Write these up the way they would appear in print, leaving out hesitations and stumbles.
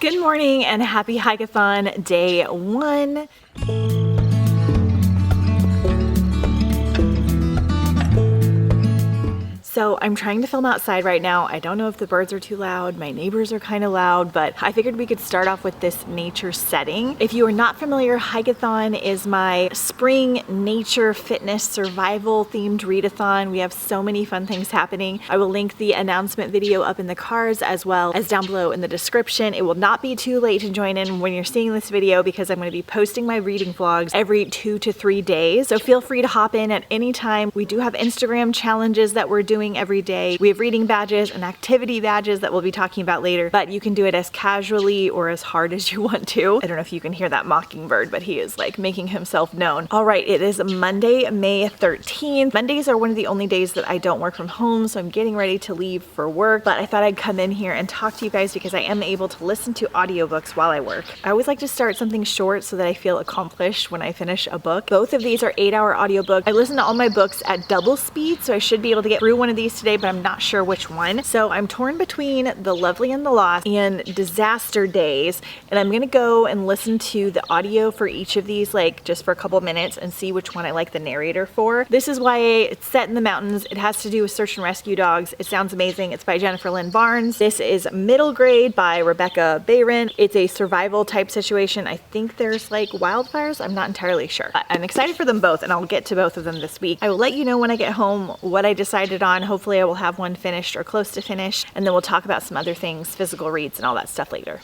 Good morning and happy HIKEATHON day 1. So I'm trying to film outside right now. I don't know if the birds are too loud. My neighbors are kind of loud, but I figured we could start off with this nature setting. If you are not familiar, HIKEATHON is my spring nature fitness survival themed readathon. We have so many fun things happening. I will link the announcement video up in the cards as well as down below in the description. It will not be too late to join in when you're seeing this video because I'm going to be posting my reading vlogs every 2 to 3 days. So feel free to hop in at any time. We do have Instagram challenges that we're doing every day. We have reading badges and activity badges that we'll be talking about later, but you can do it as casually or as hard as you want to. I don't know if you can hear that mockingbird, but he is like making himself known. All right, it is Monday, May 13th. Mondays are one of the only days that I don't work from home, so I'm getting ready to leave for work, but I thought I'd come in here and talk to you guys because I am able to listen to audiobooks while I work. I always like to start something short so that I feel accomplished when I finish a book. Both of these are 8-hour audiobooks. I listen to all my books at double speed, so I should be able to get through one of these today, but I'm not sure which one. So I'm torn between The Lovely and the Lost and Disaster Days, and I'm gonna go and listen to the audio for each of these, like just for a couple minutes, and see which one I like the narrator for. This is YA, it's set in the mountains, it has to do with search and rescue dogs. It sounds amazing. It's by Jennifer Lynn Barnes. This is Middle Grade by Rebecca Bayron. It's a survival type situation. I think there's like wildfires, I'm not entirely sure. But I'm excited for them both, and I'll get to both of them this week. I will let you know when I get home what I decided on. Hopefully I will have one finished or close to finished, and then we'll talk about some other things, physical reads and all that stuff later.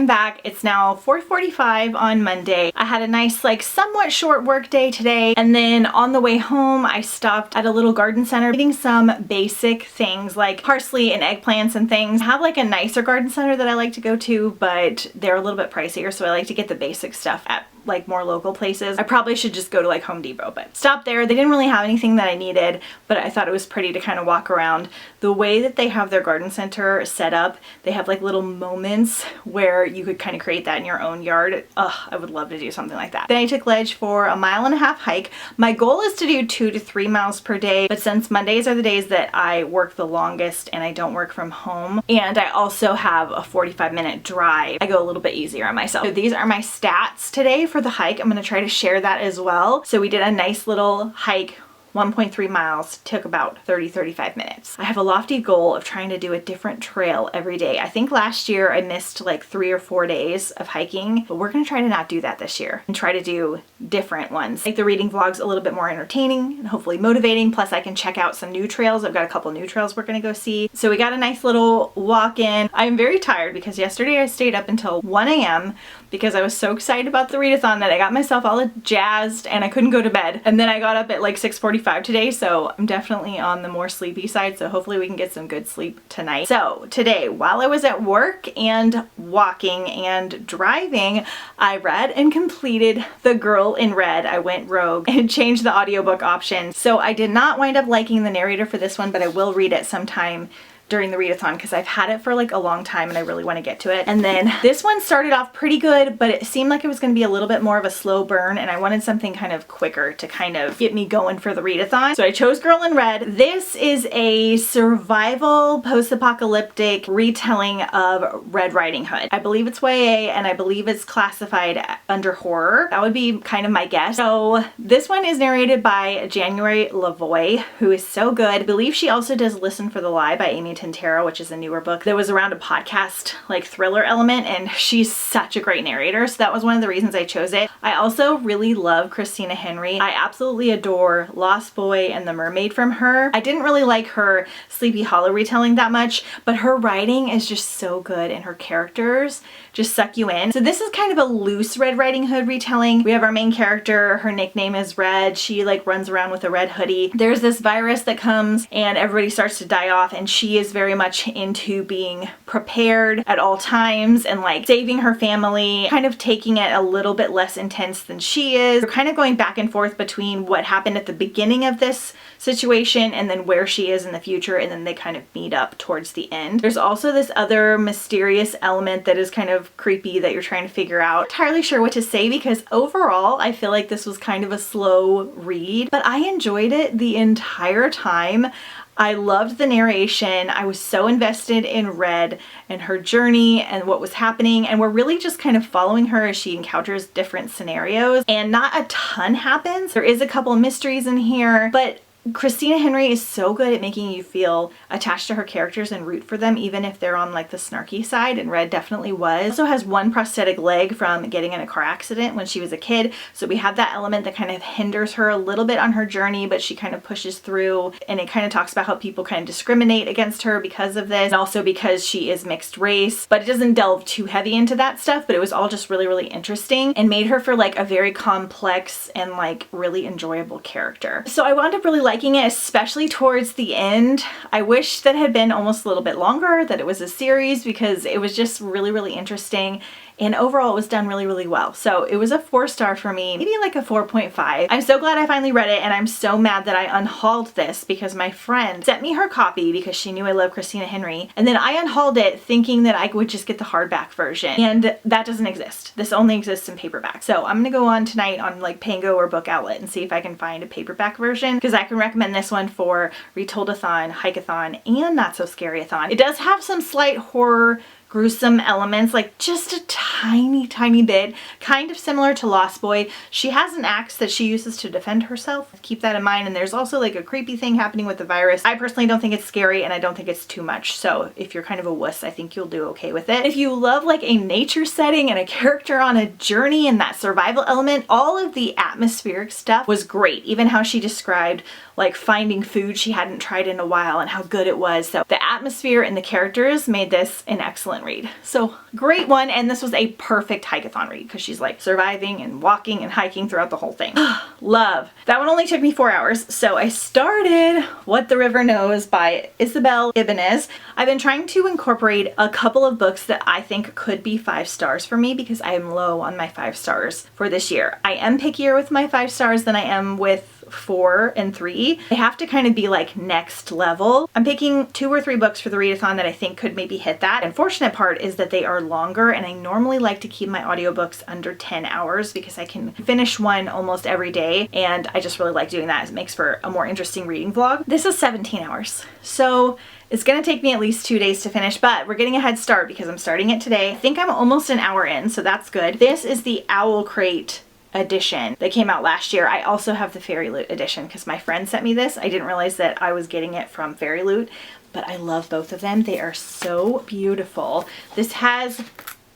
Back. It's now 4:45 on Monday. I had a nice, like, somewhat short work day today, and then on the way home I stopped at a little garden center getting some basic things like parsley and eggplants and things. I have like a nicer garden center that I like to go to, but they're a little bit pricier, so I like to get the basic stuff at like more local places. I probably should just go to like Home Depot, but stopped there. They didn't really have anything that I needed, but I thought it was pretty to kind of walk around. The way that they have their garden center set up, they have like little moments where you could kind of create that in your own yard. Ugh, I would love to do something like that. Then I took Ledge for a 1.5 mile hike. My goal is to do 2 to 3 miles per day, but since Mondays are the days that I work the longest and I don't work from home, and I also have a 45-minute drive, I go a little bit easier on myself. So these are my stats today for the hike. I'm going to try to share that as well. So we did a nice little hike, 1.3 miles, took about 30-35 minutes. I have a lofty goal of trying to do a different trail every day. I think last year I missed like 3 or 4 days of hiking, but we're gonna try to not do that this year and try to do different ones. Make the reading vlogs a little bit more entertaining and hopefully motivating, plus I can check out some new trails. I've got a couple new trails we're gonna go see. So we got a nice little walk in. I'm very tired because yesterday I stayed up until 1 a.m. because I was so excited about the readathon that I got myself all jazzed and I couldn't go to bed. And then I got up at like 6:45 today, so I'm definitely on the more sleepy side, so hopefully we can get some good sleep tonight. So today, while I was at work and walking and driving, I read and completed The Girl in Red. I went rogue and changed the audiobook option. So I did not wind up liking the narrator for this one, but I will read it sometime during the readathon because I've had it for like a long time and I really want to get to it. And then this one started off pretty good, but it seemed like it was going to be a little bit more of a slow burn and I wanted something kind of quicker to kind of get me going for the readathon. So I chose Girl in Red. This is a survival post-apocalyptic retelling of Red Riding Hood. I believe it's YA and I believe it's classified under horror. That would be kind of my guess. So this one is narrated by January Lavoie, who is so good. I believe she also does Listen for the Lie by Amy Tintero, which is a newer book that was around a podcast like thriller element, and she's such a great narrator, so that was one of the reasons I chose it. I also really love Christina Henry. I absolutely adore Lost Boy and The Mermaid from her. I didn't really like her Sleepy Hollow retelling that much, but her writing is just so good and her characters just suck you in. So this is kind of a loose Red Riding Hood retelling. We have our main character, her nickname is Red. She like runs around with a red hoodie. There's this virus that comes and everybody starts to die off, and she is very much into being prepared at all times and like saving her family, kind of taking it a little bit less intense than she is. We're kind of going back and forth between what happened at the beginning of this situation and then where she is in the future, and then they kind of meet up towards the end. There's also this other mysterious element that is kind of creepy that you're trying to figure out. I'm not entirely sure what to say because overall I feel like this was kind of a slow read, but I enjoyed it the entire time. I loved the narration. I was so invested in Red and her journey and what was happening, and we're really just kind of following her as she encounters different scenarios, and not a ton happens. There is a couple of mysteries in here, but Christina Henry is so good at making you feel attached to her characters and root for them, even if they're on like the snarky side, and Red definitely was. Also has one prosthetic leg from getting in a car accident when she was a kid, so we have that element that kind of hinders her a little bit on her journey, but she kind of pushes through, and it kind of talks about how people kind of discriminate against her because of this, and also because she is mixed race, but it doesn't delve too heavy into that stuff, but it was all just really, really interesting and made her for like a very complex and like really enjoyable character. So I wound up really liking it, especially towards the end. I wish that it had been almost a little bit longer, that it was a series, because it was just really, really interesting. And overall it was done really, really well. So it was a 4-star for me, maybe like a 4.5. I'm so glad I finally read it, and I'm so mad that I unhauled this because my friend sent me her copy because she knew I love Christina Henry, and then I unhauled it thinking that I would just get the hardback version, and that doesn't exist. This only exists in paperback. So I'm gonna go on tonight on like Pango or Book Outlet and see if I can find a paperback version, because I can recommend this one for Retold-a-thon, Hike-a-thon, and Not So Scary-a-thon. It does have some slight horror gruesome elements, like just a tiny bit, kind of similar to Lost Boy. She has an axe that she uses to defend herself. Keep that in mind. And there's also like a creepy thing happening with the virus. I personally don't think it's scary, and I don't think it's too much. So if you're kind of a wuss, I think you'll do okay with it. If you love like a nature setting and a character on a journey and that survival element, all of the atmospheric stuff was great. Even how she described like finding food she hadn't tried in a while and how good it was. So the atmosphere and the characters made this an excellent read. So great one, and this was a perfect hike-a-thon read because she's like surviving and walking and hiking throughout the whole thing. Love. That one only took me 4 hours. So I started What the River Knows by Isabel Ibanez. I've been trying to incorporate a couple of books that I think could be 5 stars for me because I am low on my 5 stars for this year. I am pickier with my 5 stars than I am with 4 and 3. They have to kind of be like next level. I'm picking 2 or 3 books for the readathon that I think could maybe hit that. The unfortunate part is that they are longer, and I normally like to keep my audiobooks under 10 hours because I can finish one almost every day, and I just really like doing that. It makes for a more interesting reading vlog. This is 17 hours. So it's gonna take me at least 2 days to finish, but we're getting a head start because I'm starting it today. I think I'm almost an hour in, so that's good. This is the Owl Crate edition that came out last year. I also have the Fairy Loot edition because my friend sent me this. I didn't realize that I was getting it from Fairy Loot, but I love both of them. They are so beautiful. This has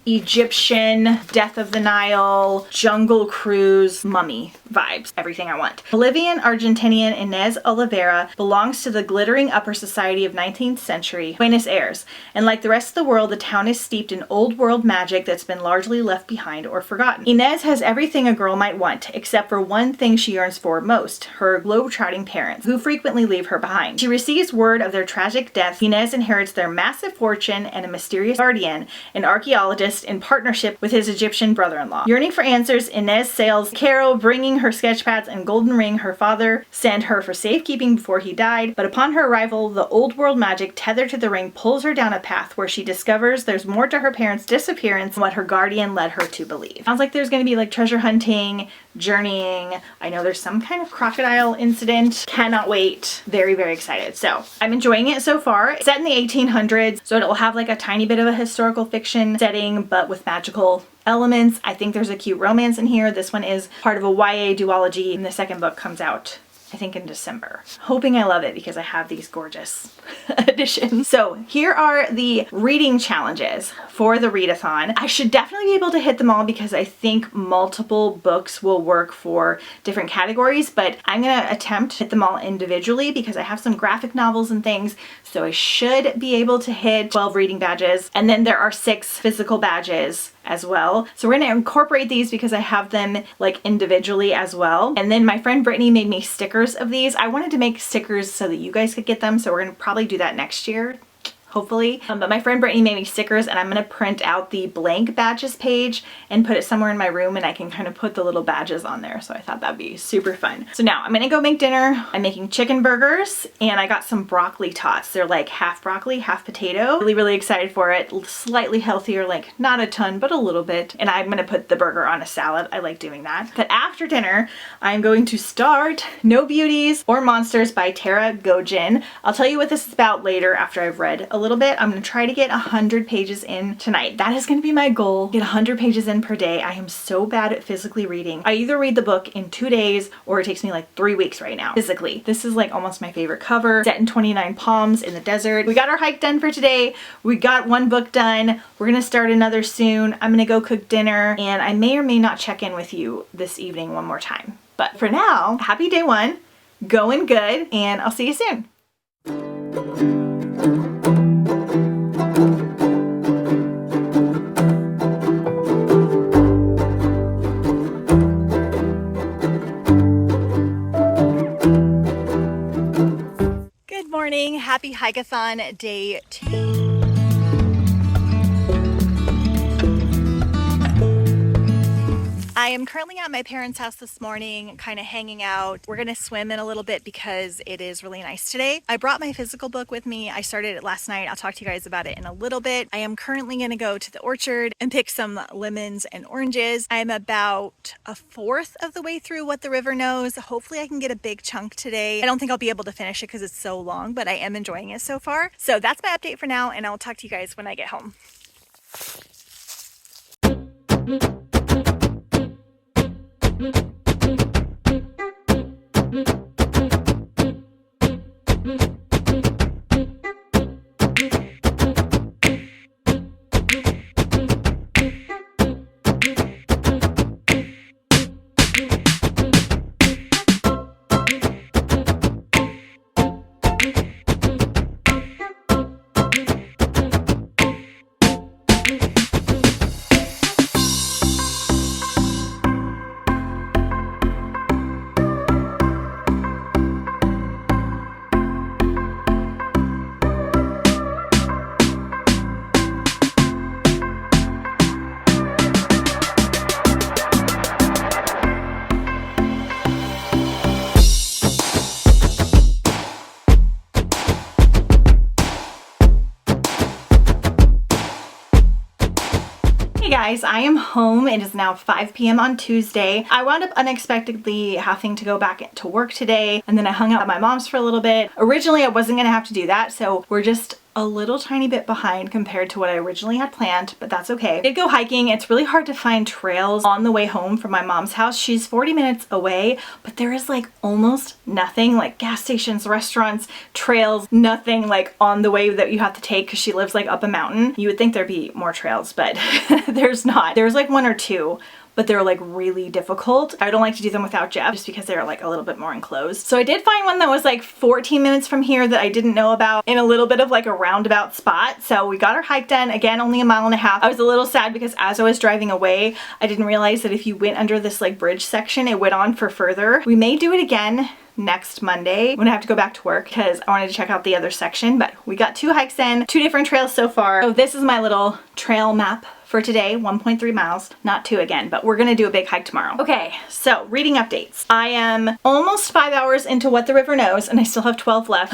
Egyptian, Death of the Nile, Jungle Cruise, mummy vibes. Everything I want. Bolivian Argentinian Inez Oliveira belongs to the glittering upper society of 19th century Buenos Aires, and like the rest of the world, the town is steeped in old world magic that's been largely left behind or forgotten. Inez has everything a girl might want, except for one thing she yearns for most: her globe-trotting parents, who frequently leave her behind. She receives word of their tragic death. Inez inherits their massive fortune and a mysterious guardian, an archaeologist artist in partnership with his Egyptian brother-in-law. Yearning for answers, Inez sails Cairo, bringing her sketchpads and golden ring her father sent her for safekeeping before he died, but upon her arrival, the old world magic tethered to the ring pulls her down a path where she discovers there's more to her parents' disappearance than what her guardian led her to believe. Sounds like there's going to be like treasure hunting, journeying. I know there's some kind of crocodile incident. Cannot wait. Very, very excited. So I'm enjoying it so far. It's set in the 1800s, so it'll have like a tiny bit of a historical fiction setting, but with magical elements. I think there's a cute romance in here. This one is part of a YA duology, and the second book comes out I think in December. Hoping I love it because I have these gorgeous editions. So here are the reading challenges for the readathon. I should definitely be able to hit them all because I think multiple books will work for different categories, but I'm gonna attempt to hit them all individually because I have some graphic novels and things, so I should be able to hit 12 reading badges. And then there are 6 physical badges as well. So we're gonna incorporate these because I have them like individually as well. And then my friend Brittany made me stickers of these. I wanted to make stickers so that you guys could get them, so we're gonna probably do that next year, hopefully. But my friend Brittany made me stickers, and I'm gonna print out the blank badges page and put it somewhere in my room, and I can kind of put the little badges on there. So I thought that'd be super fun. So now I'm gonna go make dinner. I'm making chicken burgers, and I got some broccoli tots. They're like half broccoli, half potato. Really, really excited for it. Slightly healthier, like not a ton, but a little bit. And I'm gonna put the burger on a salad. I like doing that. But after dinner, I'm going to start No Beauties or Monsters by Tara Gojin. I'll tell you what this is about later after I've read a little bit. I'm gonna try to get 100 pages in tonight. That is gonna be my goal. Get 100 pages in per day. I am so bad at physically reading. I either read the book in 2 days or it takes me like 3 weeks right now. Physically. This is like almost my favorite cover. Set in 29 palms in the desert. We got our hike done for today. We got 1 book done. We're gonna start another soon. I'm gonna go cook dinner, and I may or may not check in with you this evening one more time. But for now, happy day 1, going good, and I'll see you soon. Good morning, happy HIKEATHON day 2. I am currently at my parents' house this morning, kind of hanging out. We're gonna swim in a little bit because it is really nice today. I brought my physical book with me. I started it last night. I'll talk to you guys about it in a little bit. I am currently gonna go to the orchard and pick some lemons and oranges. I am about 1/4 of the way through What the River Knows. Hopefully I can get a big chunk today. I don't think I'll be able to finish it because it's so long, but I am enjoying it so far. So that's my update for now, and I'll talk to you guys when I get home. Hey guys, I am home. It is now 5 p.m. on Tuesday. I wound up unexpectedly having to go back to work today, and then I hung out at my mom's for a little bit. Originally, I wasn't gonna have to do that, so we're just a little tiny bit behind compared to what I originally had planned, but that's okay. I did go hiking. It's really hard to find trails on the way home from my mom's house. She's 40 minutes away, but there is like almost nothing, like gas stations, restaurants, trails, nothing like on the way that you have to take because she lives like up a mountain. You would think there'd be more trails, but there's not. There's like 1 or 2. But they're like really difficult. I don't like to do them without Jeff just because they're like a little bit more enclosed. So I did find one that was like 14 minutes from here that I didn't know about in a little bit of like a roundabout spot. So we got our hike done. Again, only 1.5 miles. I was a little sad because as I was driving away, I didn't realize that if you went under this like bridge section, it went on for further. We may do it again next Monday when I have to go back to work because I wanted to check out the other section, but we got 2 hikes in, 2 different trails so far. So this is my little trail map for today, 1.3 miles, not 2 again, but we're gonna do a big hike tomorrow. Okay, so reading updates. I am almost 5 hours into What the River Knows and I still have 12 left.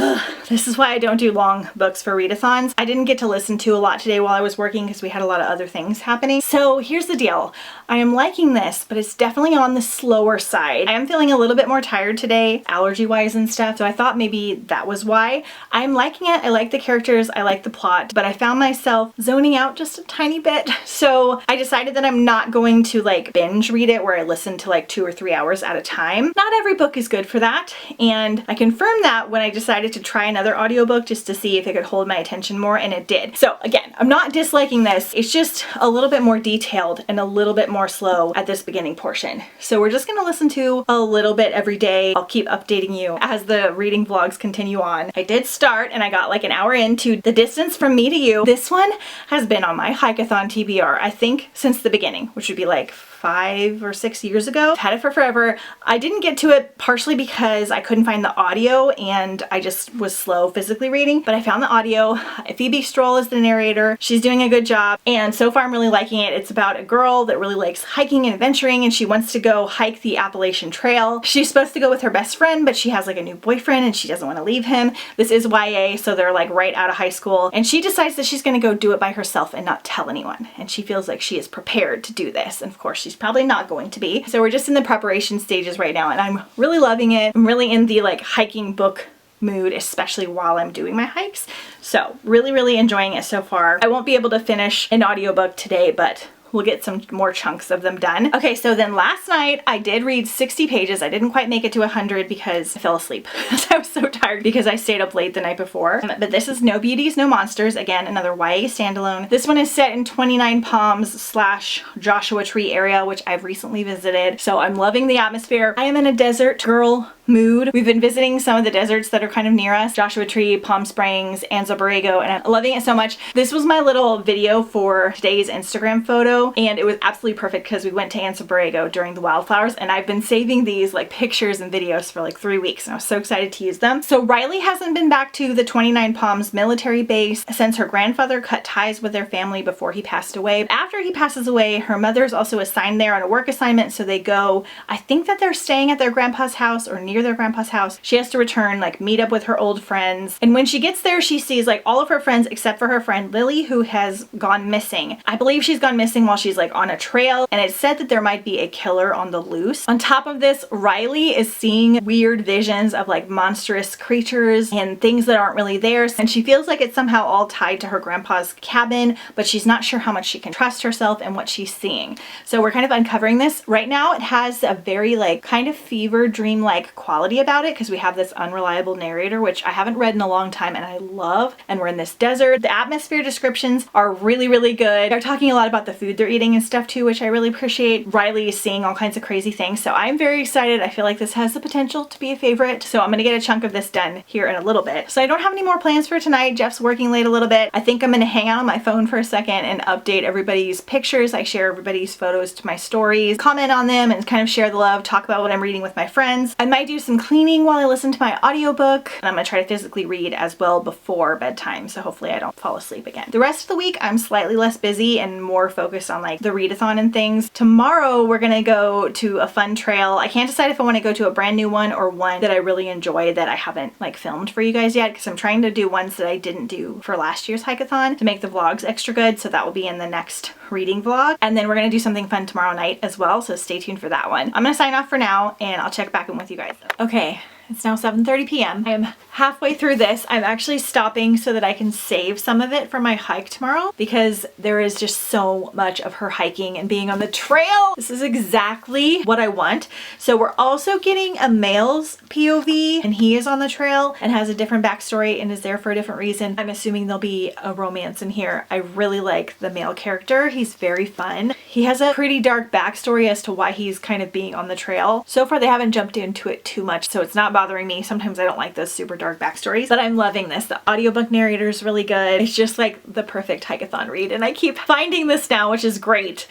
This is why I don't do long books for readathons. I didn't get to listen to a lot today while I was working because we had a lot of other things happening. So here's the deal. I am liking this, but it's definitely on the slower side. I am feeling a little bit more tired today, allergy-wise and stuff, so I thought maybe that was why. I'm liking it. I like the characters, I like the plot, but I found myself zoning out just a tiny bit. So I decided that I'm not going to like binge read it where I listen to like 2 or 3 hours at a time. Not every book is good for that, and I confirmed that when I decided to try another audiobook just to see if it could hold my attention more, and it did. So again, I'm not disliking this. It's just a little bit more detailed and a little bit more slow at this beginning portion. So we're just gonna listen to a little bit every day. I'll keep updating you as the reading vlogs continue on. I did start and I got like an hour into The Distance from Me to You. This one has been on my HIKEATHON TBR, I think since the beginning, which would be like 5 or 6 years ago. I've had it for forever. I didn't get to it partially because I couldn't find the audio and I just was slow physically reading, but I found the audio. Phoebe Stroll is the narrator. She's doing a good job, and so far I'm really liking it. It's about a girl that really likes hiking and adventuring, and she wants to go hike the Appalachian Trail. She's supposed to go with her best friend, but she has like a new boyfriend and she doesn't want to leave him. This is YA, so they're like right out of high school, and she decides that she's going to go do it by herself and not tell anyone, and she feels like she is prepared to do this, and of course she's probably not going to be. So we're just in the preparation stages right now, and I'm really loving it. I'm really in the like hiking book mood, especially while I'm doing my hikes. So really enjoying it so far. I won't be able to finish an audiobook today, but we'll get some more chunks of them done. Okay, so then last night I did read 60 pages. I didn't quite make it to 100 because I fell asleep. I was so tired because I stayed up late the night before. But this is No Beauties, No Monsters. Again, another YA standalone. This one is set in 29 Palms / Joshua Tree area, which I've recently visited. So I'm loving the atmosphere. I am in a desert girl mood. We've been visiting some of the deserts that are kind of near us. Joshua Tree, Palm Springs, Anza Borrego, and I'm loving it so much. This was my little video for today's Instagram photo, and it was absolutely perfect because we went to Anza Borrego during the wildflowers, and I've been saving these like pictures and videos for like 3 weeks, and I was so excited to use them. So Riley hasn't been back to the 29 Palms military base since her grandfather cut ties with their family before he passed away. After he passes away, her mother is also assigned there on a work assignment, so they go, I think that they're staying at their grandpa's house or near their grandpa's house. She has to return, like meet up with her old friends, and when she gets there she sees like all of her friends except for her friend Lily, who has gone missing. I believe she's gone missing while she's like on a trail, and it's said that there might be a killer on the loose. On top of this, Riley is seeing weird visions of like monstrous creatures and things that aren't really there, and she feels like it's somehow all tied to her grandpa's cabin, but she's not sure how much she can trust herself and what she's seeing. So we're kind of uncovering this. Right now it has a very like kind of fever dream-like quality about it because we have this unreliable narrator, which I haven't read in a long time and I love, and we're in this desert. The atmosphere descriptions are really good. They're talking a lot about the food they're eating and stuff too, which I really appreciate. Riley is seeing all kinds of crazy things, so I'm very excited. I feel like this has the potential to be a favorite, so I'm gonna get a chunk of this done here in a little bit. So I don't have any more plans for tonight. Jeff's working late a little bit. I think I'm gonna hang out on my phone for a second and update everybody's pictures. I share everybody's photos to my stories, comment on them, and kind of share the love, talk about what I'm reading with my friends. I might do some cleaning while I listen to my audiobook, and I'm gonna try to physically read as well before bedtime, so hopefully I don't fall asleep again. The rest of the week I'm slightly less busy and more focused on like the readathon and things. Tomorrow we're gonna go to a fun trail. I can't decide if I want to go to a brand new one or one that I really enjoy that I haven't like filmed for you guys yet, because I'm trying to do ones that I didn't do for last year's HIKEATHON to make the vlogs extra good, so that will be in the next reading vlog. And then we're gonna do something fun tomorrow night as well, so stay tuned for that one. I'm gonna sign off for now and I'll check back in with you guys. Okay. It's now 7:30 p.m. I am halfway through this. I'm actually stopping so that I can save some of it for my hike tomorrow because there is just so much of her hiking and being on the trail. This is exactly what I want. So we're also getting a male's POV, and he is on the trail and has a different backstory and is there for a different reason. I'm assuming there'll be a romance in here. I really like the male character. He's very fun. He has a pretty dark backstory as to why he's kind of being on the trail. So far they haven't jumped into it too much, so it's not bothering me. Sometimes I don't like those super dark backstories, but I'm loving this. The audiobook narrator is really good. It's just like the perfect HIKEATHON read, and I keep finding this now, which is great.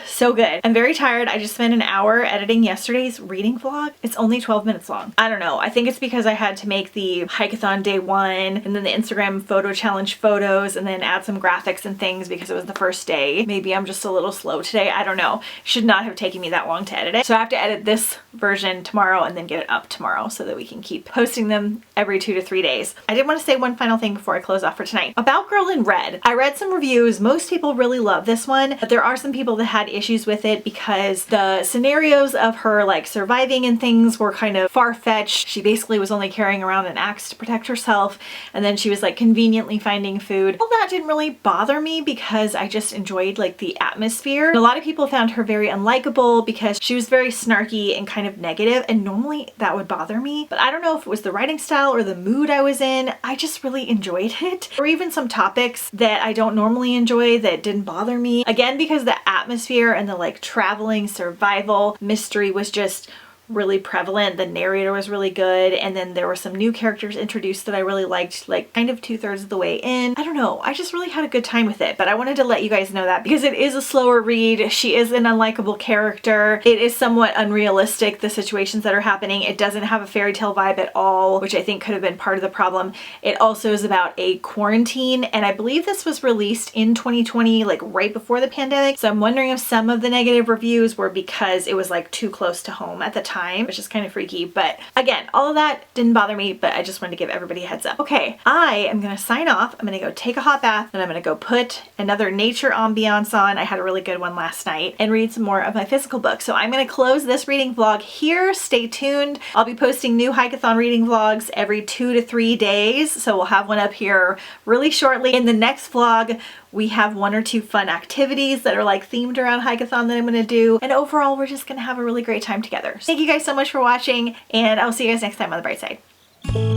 So good. I'm very tired. I just spent an hour editing yesterday's reading vlog. It's only 12 minutes long. I don't know. I think it's because I had to make the HIKEATHON day 1 and then the Instagram photo challenge photos and then add some graphics and things because it was the first day. Maybe I'm just a little slow today. I don't know. Should not have taken me that long to edit it. So I have to edit this version tomorrow and then get it up tomorrow so that we can keep posting them every 2 to 3 days. I did want to say one final thing before I close off for tonight. About Girl in Red. I read some reviews. Most people really love this one, but there are some people that had issues with it because the scenarios of her like surviving and things were kind of far-fetched. She basically was only carrying around an axe to protect herself, and then she was like conveniently finding food. Well, that didn't really bother me because I just enjoyed like the atmosphere. A lot of people found her very unlikable because she was very snarky and kind of negative, and normally that would bother me, but I don't know if it was the writing style or the mood I was in. I just really enjoyed it. Or even some topics that I don't normally enjoy that didn't bother me. Again, because the atmosphere and the like traveling survival mystery was just really prevalent. The narrator was really good, and then there were some new characters introduced that I really liked, like kind of 2/3 of the way in. I don't know, I just really had a good time with it, but I wanted to let you guys know that because it is a slower read. She is an unlikable character. It is somewhat unrealistic, the situations that are happening. It doesn't have a fairy tale vibe at all, which I think could have been part of the problem. It also is about a quarantine, and I believe this was released in 2020, like right before the pandemic. So I'm wondering if some of the negative reviews were because it was like too close to home at the time, which is kind of freaky. But again, all of that didn't bother me, but I just wanted to give everybody a heads up. Okay, I am gonna sign off. I'm gonna go take a hot bath, and I'm gonna go put another nature ambiance on. I had a really good one last night, and read some more of my physical book. So I'm gonna close this reading vlog here. Stay tuned. I'll be posting new HIKEATHON reading vlogs every 2 to 3 days. So we'll have one up here really shortly. In the next vlog, we have 1 or 2 fun activities that are like themed around HIKEATHON that I'm gonna do. And overall, we're just gonna have a really great time together. Thank you guys so much for watching, and I'll see you guys next time on the bright side.